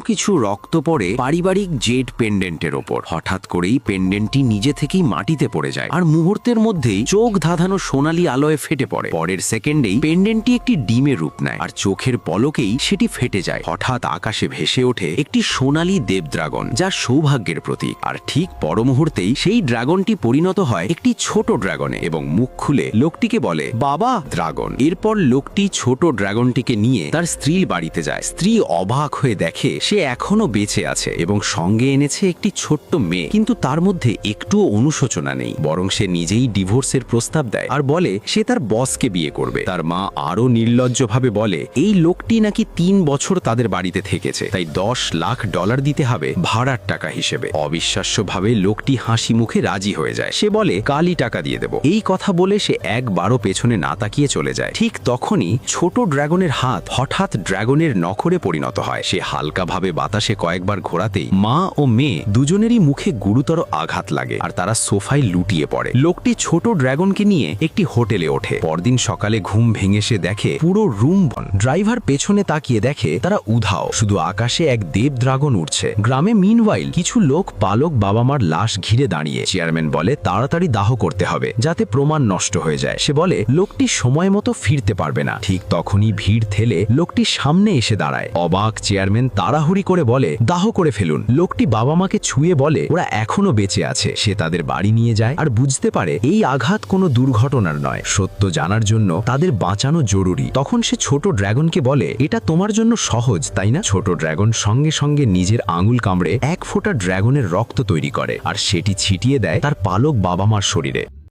কিছু রক্ত পড়ে পারিবারিক জেড পেন্ডেন্টের ওপর। হঠাৎ করেই পেন্ডেন্টটি নিজে থেকেই মাটিতে পড়ে যায় আর মুহূর্তের মধ্যেই চোখ ধাঁধানো সোনালী আলোয় ফেটে পড়ে। পরের সেকেন্ডেই পেন্ডেন্টটি একটি ডিমের রূপ নেয় আর চোখের পলকেই সেটি ফেটে যায়। হঠাৎ আকাশে ভেসে ওঠে একটি সোনালী দেব ড্রাগন, যা সৌভাগ্যের প্রতীক। আর ঠিক পর মুহূর্তেই সেই ড্রাগনটি পরিণত হয় একটি ছোট ড্রাগনে এবং মুখ খুলে লোকটিকে বলে, বাবা ড্রাগন। এরপর লোকটি ছোট ড্রাগনটিকে নিয়ে তার স্ত্রীর বাড়িতে যায়। স্ত্রী অবাক হয়ে দেখে সে এখনো বেঁচে আছে এবং সঙ্গে এনেছে একটি ছোট্ট মেয়ে, কিন্তু তার মধ্যে একটুও অনুশোচনা নেই, বরং সে নিজেই ডিভোর্সের প্রস্তাব দেয় আর বলে সে তার বসকে বিয়ে করবে। তার মা আরো নির্লজ্জভাবে বলে এই লোকটি নাকি 3 বছর তাদের বাড়িতে থেকেছে, তাই $10 লাখ দিতে হবে ভাড়ার টাকা হিসেবে। অবিশ্বাস্যভাবে লোকটি হাসি মুখে রাজি হয়ে যায়। সে বলে কালই টাকা দিয়ে দেব। এই কথা বলে সে একবারও পেছনে না তাকিয়ে চলে যায়। ঠিক তখনই ছোট ড্রাগনের হাত হঠাৎ ড্রাগনের নখরে পরিণত হয়। সে হালকাভাবে বাতাসে কয়েকবার ঘোরাতেই মা ও মেয়ে দুজনেরই মুখে গুরুতর আঘাত লাগে আর তারা সোফায় লুটিয়ে পড়ে। লোকটি ছোট ড্রাগনকে নিয়ে একটি হোটেলে ওঠে। পরদিন সকালে ঘুম ভেঙে সে দেখে পুরো রুম বন্ধ। ড্রাইভার পেছনে তাকিয়ে দেখে তারা উধাও, শুধু আকাশে এক দেব ড্রাগন উড়ছে। গ্রামে মিনওয়াইল কিছু লোক পালক বাবা মার লাশ ঘিরে দাঁড়িয়ে। চেয়ারম্যান বলে তাড়াতাড়ি দাহ করতে হবে যাতে প্রমাণ নষ্ট হয়ে যায়। সে বলে লোকটি সময় মতো ফিরতে পারবে না। ঠিক তখনই ভিড় ঠেলে লোকটি সামনে এসে দাঁড়ায়। অবাক চেয়ারম্যান তাড়াহুড়ি করে বলে দাহ করে ফেলুন। লোকটি বাবা মাকে ছুঁয়ে বলে ওরা এখনো বেঁচে আছে। সে তাদের বাড়ি নিয়ে যায় আর বুঝতে পারে এই আঘাত কোনো দুর্ঘটনার নয়, সত্য জানার জন্য তাদের বাঁচানো জরুরি। তখন সে ছোট ড্রাগনকে বলে এটা তোমার জন্য সহজ তাই না? ছোট ড্রাগন সঙ্গে সঙ্গে নিজের আঙুল কামড়ে 1 ফোঁটা ড্রাগনের রক্ত তৈরি করে আর সেটি ছিটিয়ে দেয় তার পালক বাবা মার শরীরে।